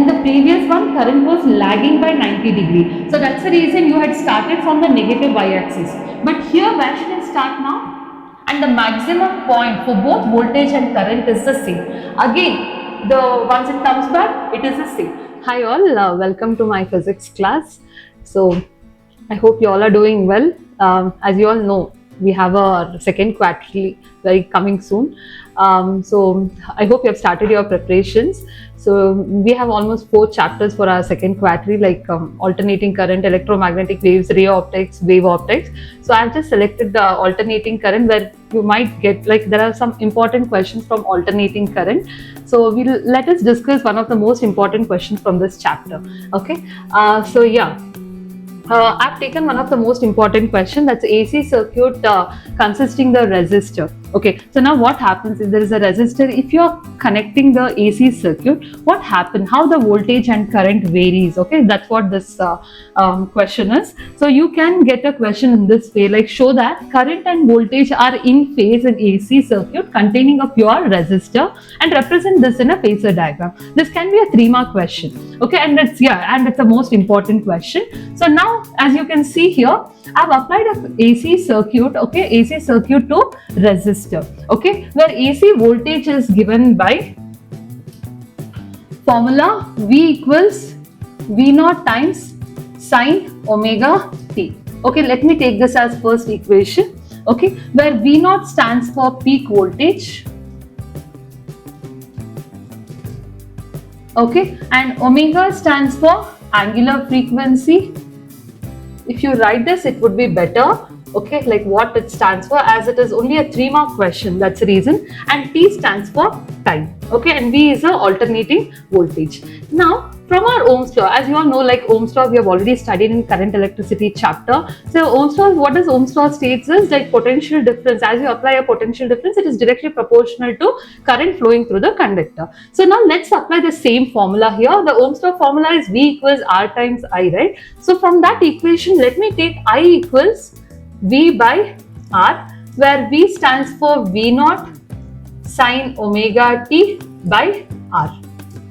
in the previous one, current was lagging by 90 degree. So that's the reason you had started from the negative y-axis. But here, where should I start now? And the maximum point for both voltage and current is the same. Again, once it comes back, it is the same. Hi all, welcome to my physics class. So I hope you all are doing well. As you all know, we have a second quarterly very coming soon. So I hope you have started your preparations. So we have almost 4 chapters for our second quarterly, like alternating current, electromagnetic waves, ray optics, wave optics. So I've just selected the alternating current, where you might get, like, there are some important questions from alternating current. So let us discuss one of the most important questions from this chapter. Okay. So yeah. I've taken one of the most important question, that's AC circuit consisting the resistor. Okay, so now what happens is there is a resistor. If you are connecting the AC circuit, what happens? How the voltage and current varies? Okay, that's what this question is. So you can get a question in this way, like show that current and voltage are in phase in AC circuit containing a pure resistor, and represent this in a phasor diagram. This can be a 3-mark question. Okay, and it's the most important question. So now, as you can see here, I've applied a AC circuit, okay, AC circuit to resistor, okay, where AC voltage is given by formula V equals V0 times sine omega t. Okay, let me take this as first equation, okay, where V0 stands for peak voltage, okay, and omega stands for angular frequency. If you write this, it would be better, okay, like what it stands for, as it is only a 3-mark question, that's the reason. And T stands for time, okay, and V is a alternating voltage. Now, from our Ohm's law, as you all know, like Ohm's law we have already studied in current electricity chapter. So Ohm's law, what does Ohm's law states is like potential difference. As you apply a potential difference, it is directly proportional to current flowing through the conductor. So now let's apply the same formula here. The Ohm's law formula is V equals R times I, right? So from that equation, let me take I equals V by R, where V stands for V0 sine omega t by R.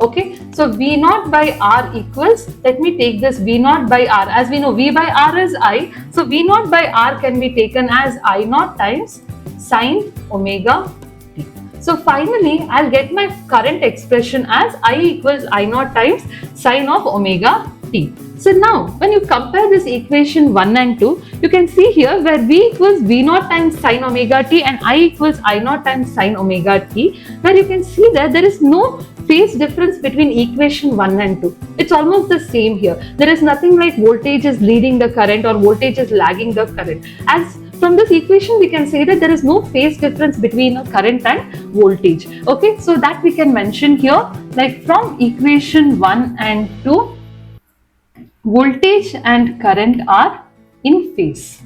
Okay, so V0 by R equals, let me take this V0 by R, as we know V by R is I, so V0 by R can be taken as I0 times sine omega t. So finally, I'll get my current expression as I equals I0 times sine of omega t. So now, when you compare this equation 1 and 2, you can see here where V equals V0 times sine omega t and I equals I0 times sine omega t, where you can see that there is no phase difference between equation 1 and 2. It's almost the same here. There is nothing like voltage is leading the current or voltage is lagging the current. As from this equation, we can say that there is no phase difference between a current and voltage. Okay, so that we can mention here, like from equation 1 and 2, voltage and current are in phase.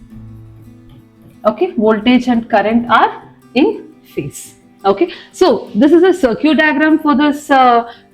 Okay, voltage and current are in phase. Okay, so this is a circuit diagram for this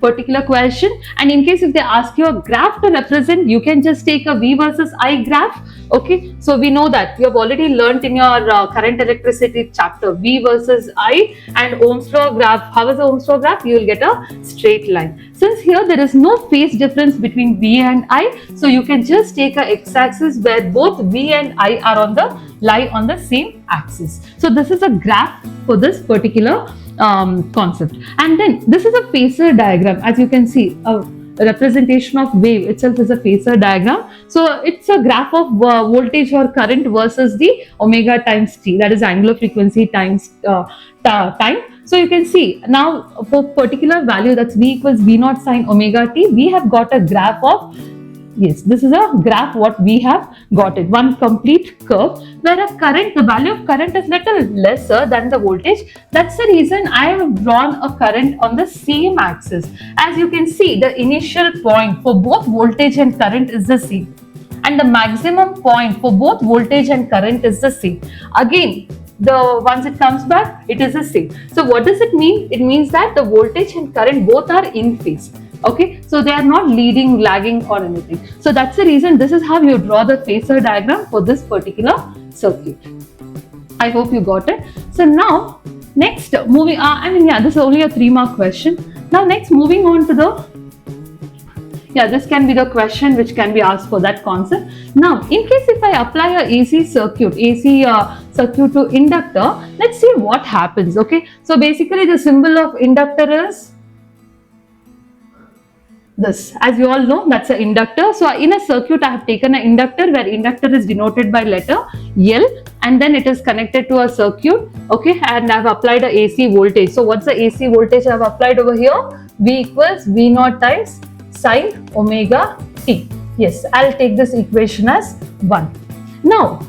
particular question, and in case if they ask you a graph to represent, you can just take a V versus I graph. Okay, so we know that you have already learnt in your current electricity chapter V versus I and Ohm's law graph. How is the Ohm's law graph? You will get a straight line. Since here there is no phase difference between V and I, so you can just take a x-axis where both V and I are lie on the same axis. So this is a graph for this particular concept. And then this is a phasor diagram. As you can see, a representation of wave itself is a phasor diagram. So it's a graph of voltage or current versus the omega times t, that is angular frequency times time. So you can see now for particular value, that's V equals V0 sine omega t, we have got a graph of, yes, this is a graph what we have got it, one complete curve where a current, the value of current is little lesser than the voltage. That's the reason I have drawn a current on the same axis. As you can see, the initial point for both voltage and current is the same, and the maximum point for both voltage and current is the same. Again, once it comes back, it is the same. So what does it mean? It means that the voltage and current both are in phase. Okay, so they are not leading, lagging or anything. So that's the reason this is how you draw the phasor diagram for this particular circuit. I hope you got it. So now, next moving, this is only a 3-mark question. Now next, moving on to the Yeah, this can be the question which can be asked for that concept. Now, in case if I apply a AC circuit to inductor, let's see what happens. Okay, so basically the symbol of inductor is this. As you all know, that's an inductor. So in a circuit, I have taken an inductor where inductor is denoted by letter L, and then it is connected to a circuit. Okay, and I've applied a AC voltage. So what's the AC voltage I've applied over here? V equals V naught times sine omega t. Yes, I'll take this equation as 1. Now,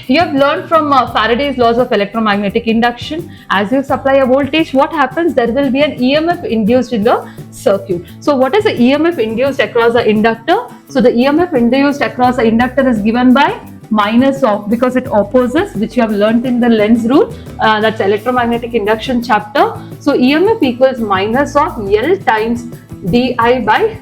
you have learned from Faraday's laws of electromagnetic induction. As you supply a voltage, what happens? There will be an EMF induced in the circuit. So what is the EMF induced across the inductor? So the EMF induced across the inductor is given by minus of, because it opposes, which you have learnt in the Lenz rule, that's electromagnetic induction chapter. So EMF equals minus of L times di by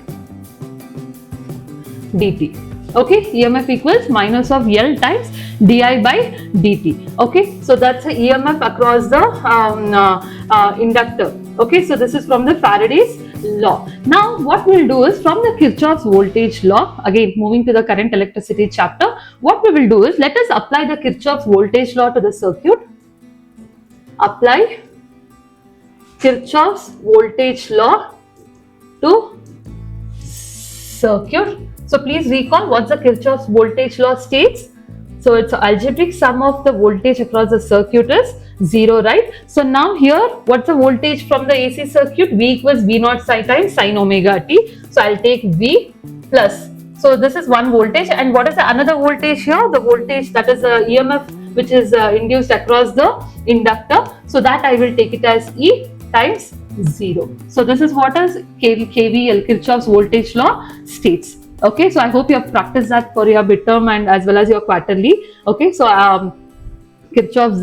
dt. Okay, EMF equals minus of L times di by dt. Okay, so that's the EMF across the inductor. Okay, so this is from the Faraday's law. Now, what we'll do is from the Kirchhoff's voltage law, again moving to the current electricity chapter, what we will do is let us apply the Kirchhoff's voltage law to the circuit. Apply Kirchhoff's voltage law to circuit. So please recall what the Kirchhoff's voltage law states. So it's an algebraic sum of the voltage across the circuit is 0, right? So now here, what's the voltage from the AC circuit? V equals V naught times sine omega t. So I'll take V plus. So this is one voltage, and what is the another voltage here? The voltage that is a EMF which is induced across the inductor. So that I will take it as E times 0. So this is what is KVL, Kirchhoff's voltage law states. Okay, so I hope you have practiced that for your midterm and as well as your quarterly. Okay, so Kirchhoff's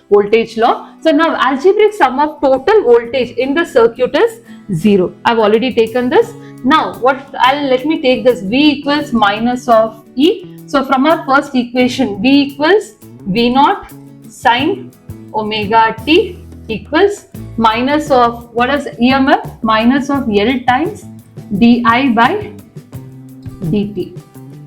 voltage law. So now algebraic sum of total voltage in the circuit is 0. I've already taken this. Now let me take this V equals minus of E. So from our first equation, V equals V naught sine omega t equals minus of, what is EMF? Minus of L times di by dt.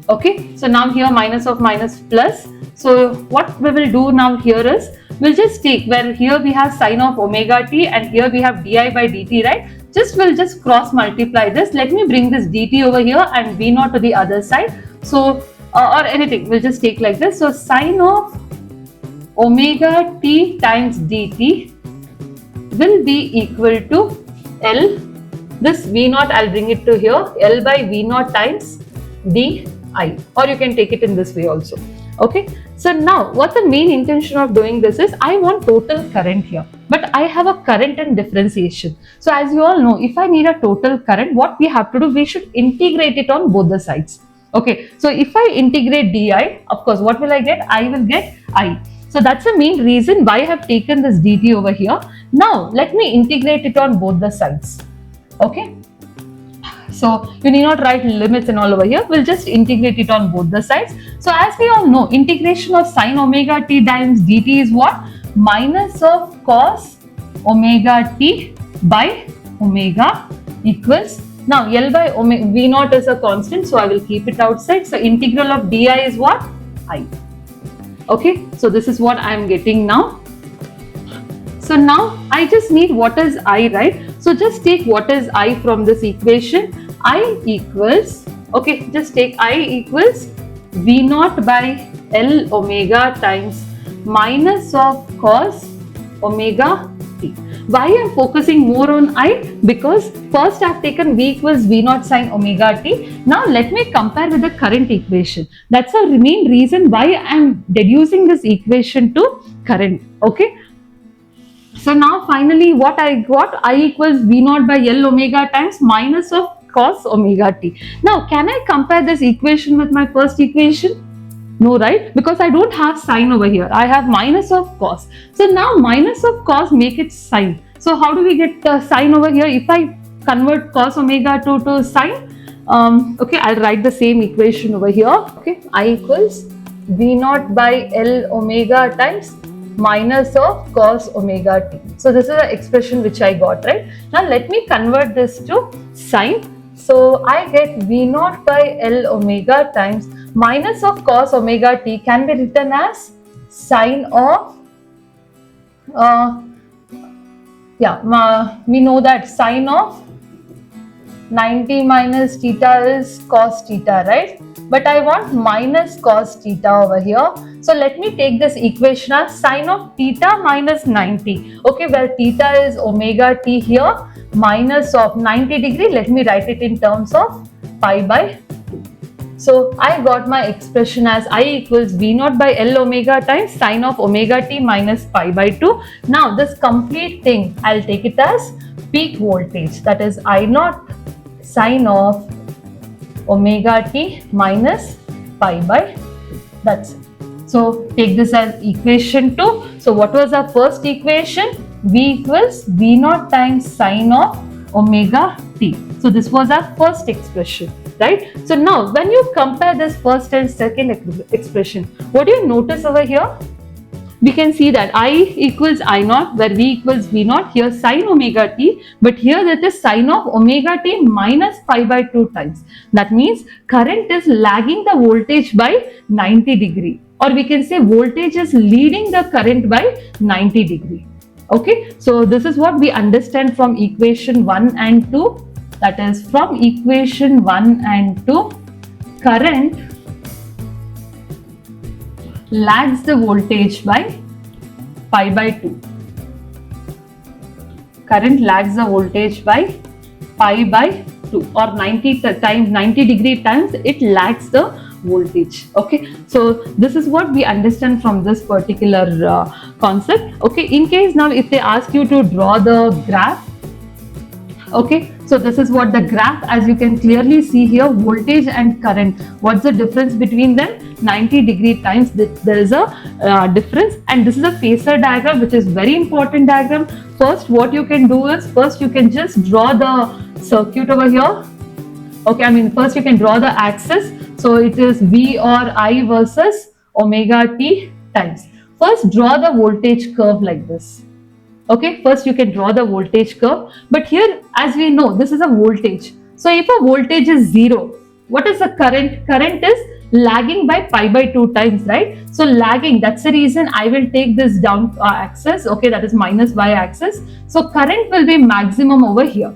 Okay, so now here minus of minus plus. So what we will do now here is, we'll just take, where here we have sine of omega t and here we have di by dt, right? We'll just cross multiply this. Let me bring this dt over here and v naught to the other side. So or anything, we'll just take like this. So sine of omega t times dt will be equal to L. This v naught, I'll bring it to here, L by v naught times di, or you can take it in this way also. Okay, so now what the main intention of doing this is, I want total current here, but I have a current and differentiation. So as you all know, if I need a total current, what we have to do, we should integrate it on both the sides. Okay, so if I integrate di, of course, what will I get? I will get I. So that's the main reason why I have taken this dt over here. Now let me integrate it on both the sides. Okay, so you need not write limits and all over here. We'll just integrate it on both the sides. So as we all know, integration of sine omega t times dt is what? Minus of cos omega t by omega equals, now L by omega, v naught is a constant, so I will keep it outside. So integral of di is what? I. Okay, so this is what I am getting now. So now I just need what is I, right? So just take what is I from this equation. I equals, okay, just take I equals V naught by L omega times minus of cos omega t. Why I am focusing more on I? Because first I have taken V equals V naught sine omega t. Now let me compare with the current equation. That's the main reason why I am deducing this equation to current. Okay. So now finally what I got, I equals V naught by L omega times minus of cos omega t. Now can I compare this equation with my first equation? No, right? Because I don't have sine over here. I have minus of cos. So now minus of cos make it sine. So how do we get sine over here? If I convert cos omega to sine, okay, I'll write the same equation over here. Okay, I equals V naught by L omega times minus of cos omega t. So this is the expression which I got, right? Now let me convert this to sine. So I get V naught by L omega times minus of cos omega t can be written as sine of, we know that sine of 90 minus theta is cos theta, right? But I want minus cos theta over here. So let me take this equation as sine of theta minus 90. Okay, where theta is omega t here, minus of 90 degree. Let me write it in terms of pi by 2. So I got my expression as I equals V naught by L omega times sine of omega t minus pi by 2. Now this complete thing, I'll take it as peak voltage, that is I naught sine of omega t minus pi by 2. That's it. So take this as equation 2. So what was our first equation? V equals V naught times sine of omega t. So this was our first expression, right? So now when you compare this first and second expression, what do you notice over here? We can see that I equals I naught, where V equals V naught, here sine omega t, but here that is sine of omega t minus pi by 2 times. That means current is lagging the voltage by 90 degree, or we can say voltage is leading the current by 90 degree. Okay, so this is what we understand from equation 1 and 2. That is, from equation 1 and 2, current lags the voltage by pi by 2. Current lags the voltage by pi by 2, or 90 degree times it lags the voltage. Okay, so this is what we understand from this particular concept. Okay, in case now if they ask you to draw the graph, okay, so this is what the graph, as you can clearly see here, voltage and current, what's the difference between them? 90 degree times there is a difference, and this is a phasor diagram, which is very important diagram. First what you can do is, first you can just draw the circuit over here. Okay, first you can draw the axis. So it is V or I versus omega t times. First draw the voltage curve like this. Okay, first you can draw the voltage curve, but here as we know this is a voltage. So if a voltage is 0, what is the current? Current is lagging by pi by 2 times, right? So lagging, that's the reason I will take this down axis, okay, that is minus y axis. So current will be maximum over here.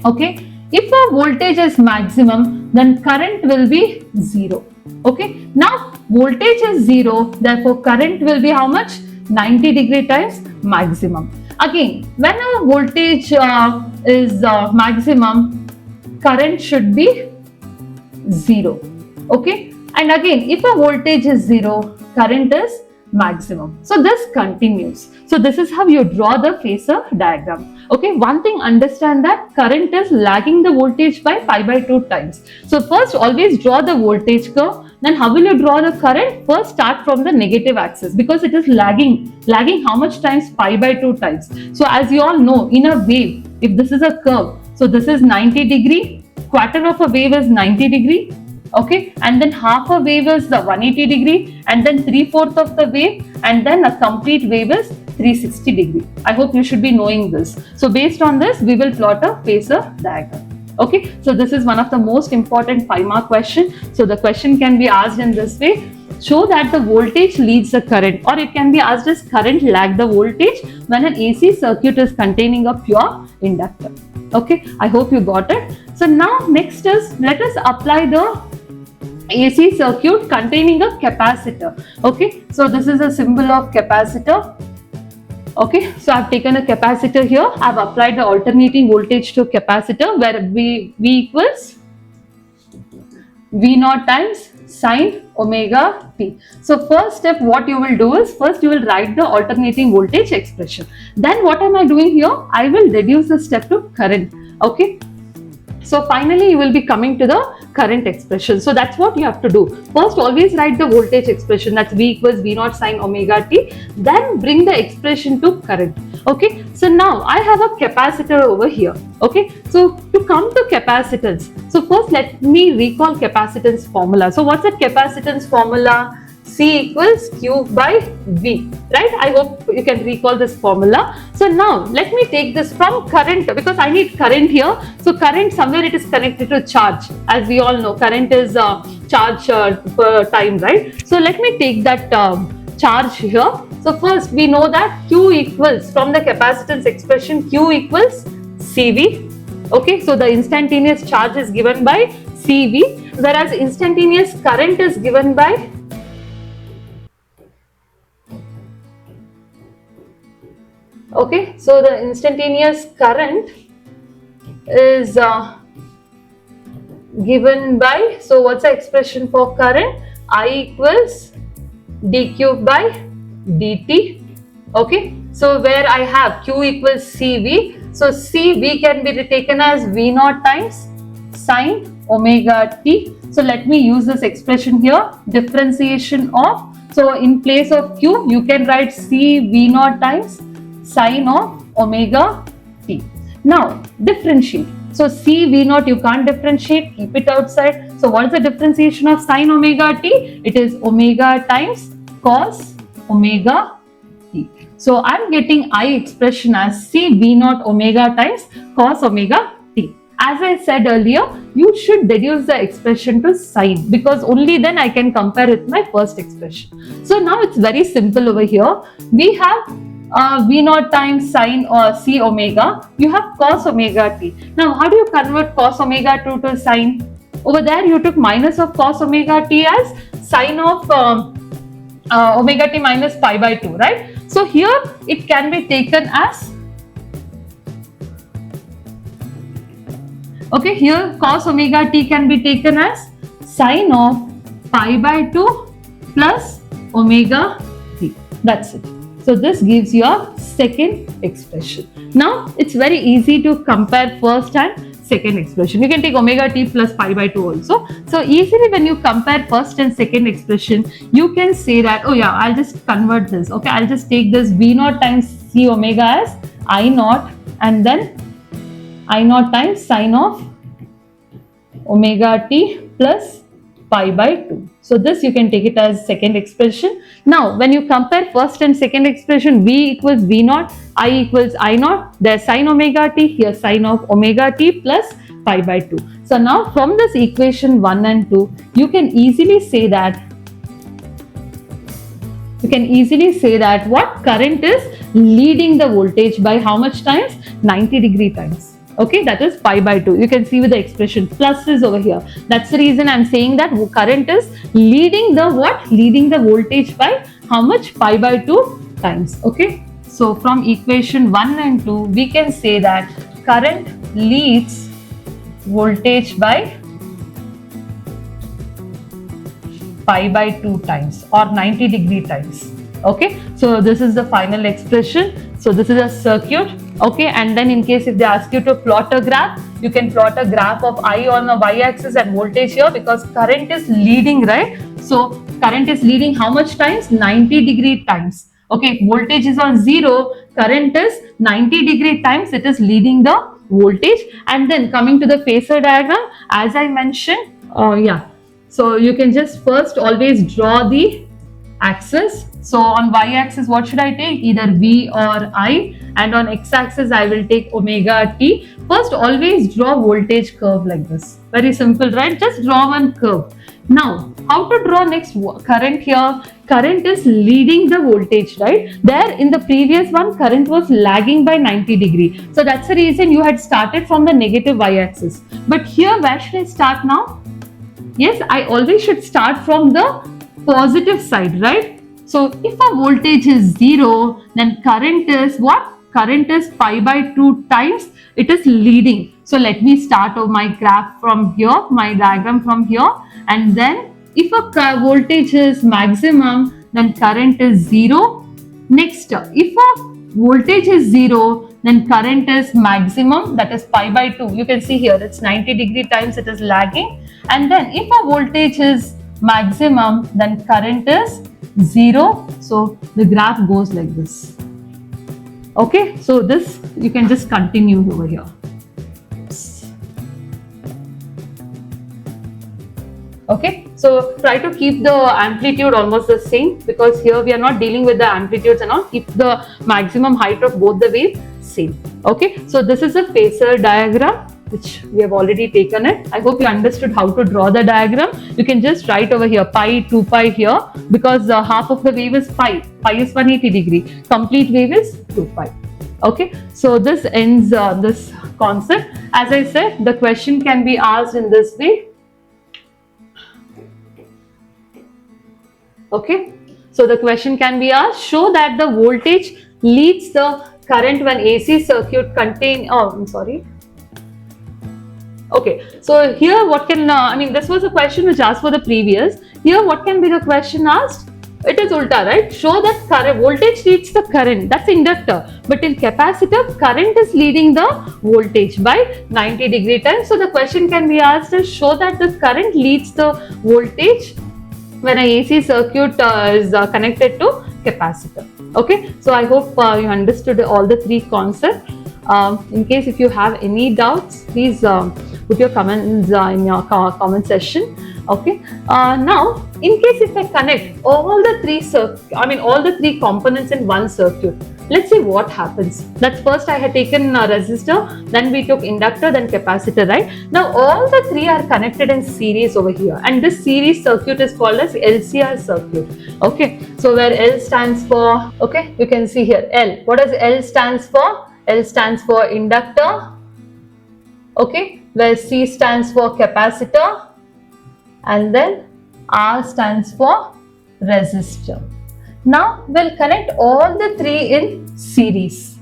Okay, if a voltage is maximum, then current will be 0. Okay, now voltage is 0, therefore current will be how much? 90 degree times maximum. Again, when a voltage is maximum, current should be 0. Okay, and again if a voltage is 0, current is maximum. So this continues. So this is how you draw the phasor diagram. Okay, one thing, understand that current is lagging the voltage by pi by 2 times. So first always draw the voltage curve. Then how will you draw the current? First start from the negative axis, because it is lagging how much times? Pi by 2 times. So as you all know, in a wave, if this is a curve, so this is 90 degree, quarter of a wave is 90 degree. Okay, and then half a wave is the 180 degree, and then 3/4 of the wave, and then a complete wave is 360 degree. I hope you should be knowing this. So based on this, we will plot a phasor diagram. Okay, so this is one of the most important 5-mark question. So the question can be asked in this way: show that the voltage leads the current, or it can be asked as current lag the voltage when an AC circuit is containing a pure inductor. Okay, I hope you got it. So now next is, let us apply the AC circuit containing a capacitor. Okay, so this is a symbol of capacitor. Okay, so I've taken a capacitor here. I've applied the alternating voltage to capacitor, where V equals V naught times sine omega t. So first step, what you will do is, first you will write the alternating voltage expression. Then what am I doing here? I will reduce the step to current. Okay, so finally you will be coming to the current expression. So that's what you have to do. First always write the voltage expression, that's V equals V naught sine omega t. Then bring the expression to current. Okay, so now I have a capacitor over here. Okay, so to come to capacitance, so first let me recall capacitance formula. So what's the capacitance formula? C equals Q by V, right? I hope you can recall this formula. So now let me take this from current, because I need current here. So current, somewhere it is connected to charge. As we all know, current is charge per time, right? So let me take that charge here. So first we know that Q equals, from the capacitance expression, Q equals CV. Okay, so the instantaneous charge is given by CV, whereas instantaneous current is given by so the instantaneous current is given by, so what's the expression for current? I equals dq by dt. Okay, so where I have Q equals CV, so CV can be taken as V naught times sine omega t. So let me use this expression here, differentiation of, so in place of Q you can write C V naught times sine of omega t. Now differentiate. So C V naught you can't differentiate, keep it outside. So what is the differentiation of sine omega t? It is omega times cos omega t. So I'm getting I expression as C V naught omega times cos omega t. As I said earlier, you should deduce the expression to sine, because only then I can compare with my first expression. So now it's very simple over here. We have V naught times sine or C omega, you have cos omega t. Now how do you convert cos omega to sine? Over there you took minus of cos omega t as sine of omega t minus pi by 2, right? So here it can be taken as, okay, here cos omega t can be taken as sine of pi by 2 plus omega t. That's it. So this gives you a second expression. Now it's very easy to compare first and second expression. You can take omega t plus pi by 2 also. So easily when you compare first and second expression, you can say that, oh yeah, I'll just convert this. Okay, I'll just take this V naught times C omega as I naught, and then I naught times sine of omega t plus pi by 2. So this you can take it as second expression. Now when you compare first and second expression, V equals V naught, I equals I naught, there's sine omega t, here sine of omega t plus pi by 2. So now from this equation 1 and 2, you can easily say that what current is leading the voltage by how much times? 90 times. Okay, that is pi by 2. You can see with the expression plus is over here. That's the reason I'm saying that current is leading the what? Leading the voltage by how much? Pi by 2 times. Okay, so from equation 1 and 2, we can say that current leads voltage by pi by 2 times or 90 times. Okay, so this is the final expression. So this is a circuit. Okay, and then in case if they ask you to plot a graph, you can plot a graph of I on the y-axis and voltage here, because current is leading, right? So current is leading how much times? 90 times. Okay, voltage is on 0, current is 90 times, it is leading the voltage. And then coming to the phasor diagram, as I mentioned, so you can just first always draw the axis. So on y-axis, what should I take? Either V or I, and on x-axis I will take omega t. First always draw voltage curve like this. Very simple, right? Just draw one curve. Now how to draw next current here? Current is leading the voltage, right? There in the previous one, current was lagging by 90. So that's the reason you had started from the negative y-axis. But here where should I start now? Yes, I always should start from the positive side, right? So if a voltage is 0, then current is what? Current is pi by 2 times, it is leading. So let me start my graph from here, my diagram from here, and then if a voltage is maximum, then current is 0. Next, if a voltage is 0, then current is maximum, that is pi by 2. You can see here it's 90 times, it is lagging. And then if a voltage is maximum, then current is 0. So the graph goes like this. Okay, so this you can just continue over here. Okay, so try to keep the amplitude almost the same, because here we are not dealing with the amplitudes and all. Keep the maximum height of both the wave same. Okay, so this is a phasor diagram which we have already taken it. I hope you understood how to draw the diagram. You can just write over here pi, 2 pi here, because half of the wave is pi. Pi is 180 degree. Complete wave is 2 pi. Okay, so this ends this concept. As I said, the question can be asked in this way. Okay, so the question can be asked, show that the voltage leads the current when AC circuit contain, okay, so here what can, this was a question which asked for the previous. Here what can be the question asked? It is ulta, right? Show that current voltage leads the current, that's inductor. But in capacitor, current is leading the voltage by 90 degree time. So the question can be asked is, show that the current leads the voltage when a AC circuit is connected to capacitor. Okay, so I hope you understood all the three concepts. In case if you have any doubts, please put your comments in your comment section. Okay, now in case if I connect all the three components in one circuit, let's see what happens. That's first I had taken resistor, then we took inductor, then capacitor, right? Now all the three are connected in series over here, and this series circuit is called as LCR circuit. Okay, so where L stands for, okay, you can see here L. What does L stands for? L stands for inductor. Okay, where C stands for capacitor, and then R stands for resistor. Now we'll connect all the three in series.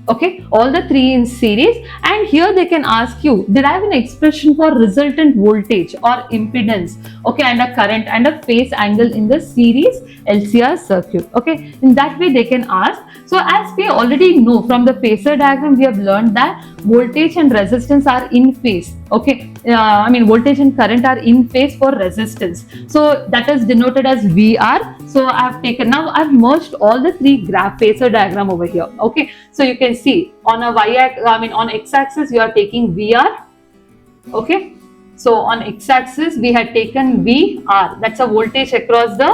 Okay, all the three in series, and here they can ask you, derive an expression for resultant voltage or impedance, okay, and a current and a phase angle in the series LCR circuit. Okay, in that way they can ask. So as we already know from the phasor diagram, we have learned that voltage and resistance are in phase. Okay, voltage and current are in phase for resistance. So that is denoted as VR. So I've merged all the three graph phasor diagram over here. Okay, so you can see on a on x-axis you are taking VR. Okay, so on x-axis we had taken VR. That's a voltage across the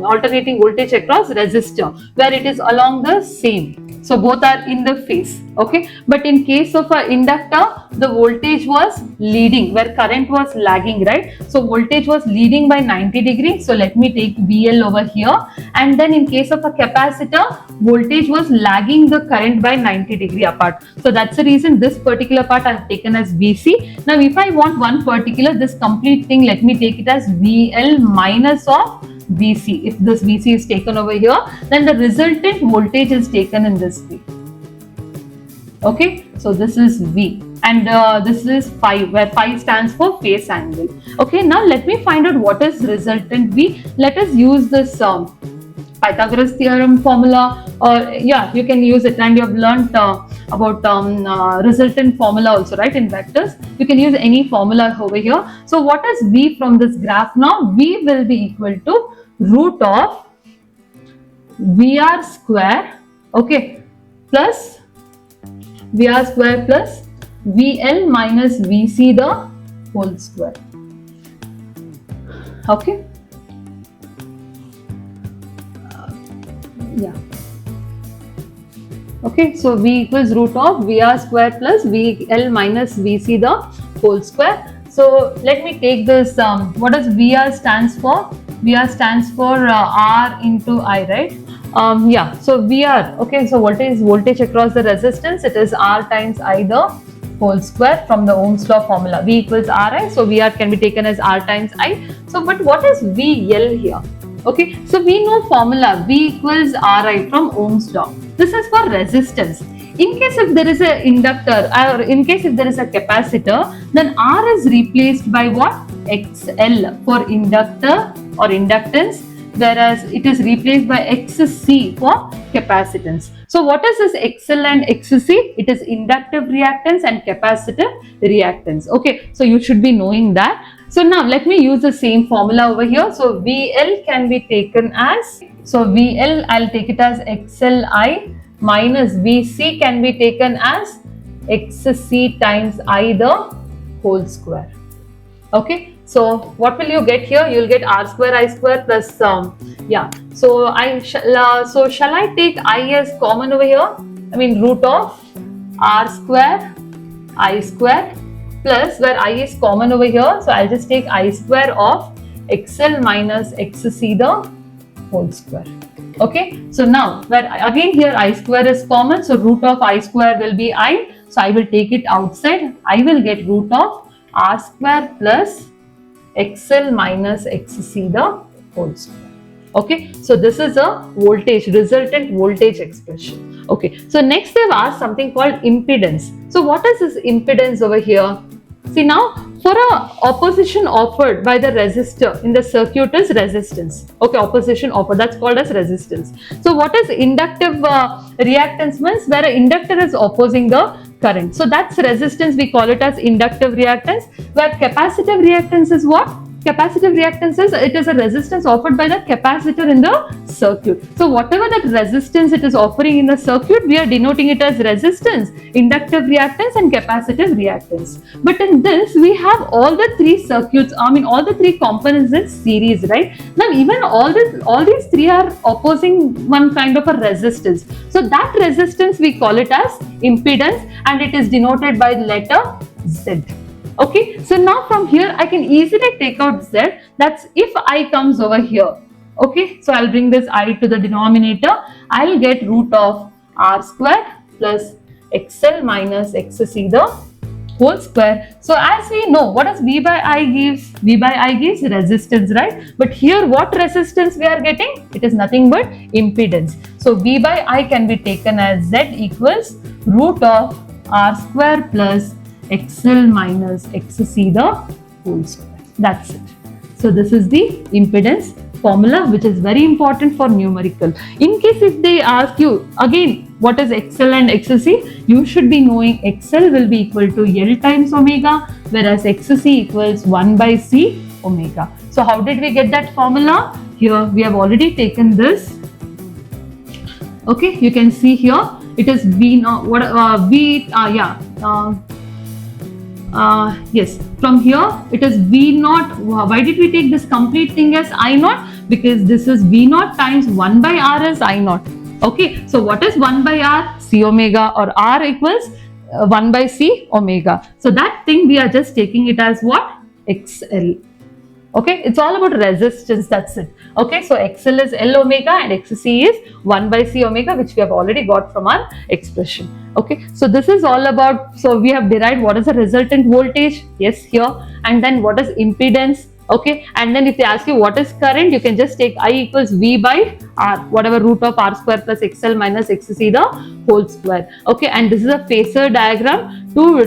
alternating voltage across resistor, where it is along the same. So both are in the phase. Okay, but in case of an inductor, the voltage was leading where current was lagging, right? So voltage was leading by 90 degrees. So let me take VL over here, and then in case of a capacitor, voltage was lagging the current by 90 degree apart. So that's the reason this particular part I have taken as VC. Now if I want one particular, this complete thing, let me take it as VL minus of VC. If this VC is taken over here, then the resultant voltage is taken in this way. Okay, so this is V, and this is phi, where phi stands for phase angle. Okay, now let me find out what is resultant V. Let us use this Pythagoras theorem formula, or you can use it, and you have learnt about resultant formula also, right? In vectors, you can use any formula over here. So what is V from this graph now? V will be equal to root of VR square, okay, plus VR square plus VL minus VC the whole square. Okay. Okay, so V equals root of VR square plus VL minus VC the whole square. So let me take this, what does VR stands for? VR stands for R into I, right? So VR, okay, so voltage across the resistance, it is R times I the whole square from the Ohm's law formula. V equals Ri, so VR can be taken as R times I. So, but what is VL here? Okay, so we know formula V equals Ri from Ohm's law. This is for resistance. In case if there is an inductor, or in case if there is a capacitor, then R is replaced by what? XL for inductor or inductance, whereas it is replaced by XC for capacitance. So what is this XL and XC? It is inductive reactance and capacitive reactance. Okay, so you should be knowing that. So now let me use the same formula over here. So VL can be taken as, so VL I'll take it as XLI minus VC can be taken as XC times I the whole square. Okay, so what will you get here? You'll get r square I square plus yeah. So shall I take I as common over here? I mean root of r square I square plus where I is common over here. So I'll just take I square of XL minus XC the whole square. Okay, so now where again here I square is common, so root of I square will be I. So I will take it outside. I will get root of r square plus XL minus XC the whole square. Okay, so this is a voltage, resultant voltage expression. Okay, so next they've asked something called impedance. So what is this impedance over here? See now, for a opposition offered by the resistor in the circuit is resistance. Okay, opposition offered, that's called as resistance. So what is inductive reactance means? Where an inductor is opposing the current. So that's resistance, we call it as inductive reactance. Where capacitive reactance is what? Capacitive reactance is, it is a resistance offered by the capacitor in the circuit. So whatever that resistance it is offering in the circuit, we are denoting it as resistance, inductive reactance and capacitive reactance. But in this, we have all the three circuits, I mean all the three components in series, right? Now even all these three are opposing one kind of a resistance. So that resistance we call it as impedance, and it is denoted by the letter Z. Okay, so now from here I can easily take out Z. That's if I comes over here. Okay, so I'll bring this I to the denominator. I'll get root of R square plus XL minus XC the whole square. So as we know, what does V by I gives? V by I gives resistance, right? But here what resistance we are getting? It is nothing but impedance. So V by I can be taken as Z equals root of R square plus XL minus XC the whole square. That's it. So this is the impedance formula, which is very important for numerical. In case if they ask you again what is XL and XC, you should be knowing XL will be equal to L times omega, whereas XC equals 1 by C omega. So how did we get that formula? Here we have already taken this. Okay, you can see here it is V naught. Yes, from here it is V naught. Why did we take this complete thing as I naught? Because this is V naught times 1 by R as I naught. Okay, so what is 1 by R? C omega, or R equals 1 by C omega. So that thing we are just taking it as what? XL. Okay, it's all about resistance, that's it. Okay, so XL is L omega and XC is 1 by C omega, which we have already got from our expression. Okay, so this is all about, so we have derived what is the resultant voltage, yes, here, and then what is impedance. Okay, and then if they ask you what is current, you can just take I equals V by R, whatever root of R square plus XL minus XC the whole square. Okay, and this is a phasor diagram to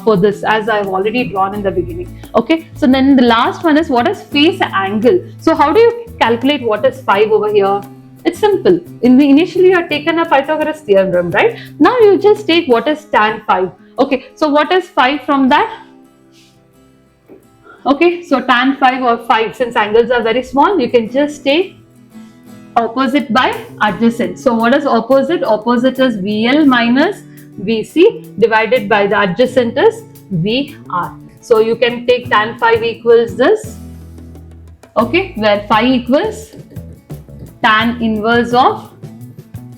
for this, as I have already drawn in the beginning. Okay, so then the last one is what is phase angle. So how do you calculate what is 5 over here? It's simple. Initially you have taken a Pythagoras theorem, right? Now you just take what is tan 5. Okay, so what is 5 from that? Okay, so tan 5 or 5, since angles are very small, you can just take opposite by adjacent. So what is opposite? Opposite is VL minus VC divided by the adjacent is VR. So you can take tan 5 equals this. Okay, where 5 equals tan inverse of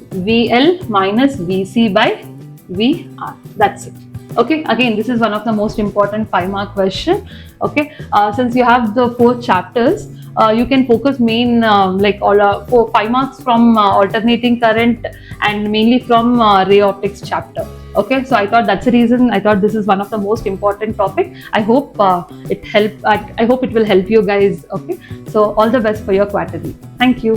VL minus VC by VR. That's it. Okay, again, this is one of the most important 5-mark question. Okay, since you have the 4 chapters, you can focus main like all 5 marks from alternating current and mainly from ray optics chapter. Okay, so I thought that's the reason I thought this is one of the most important topic. I hope I hope it will help you guys. Okay, so all the best for your quarterly. Thank you.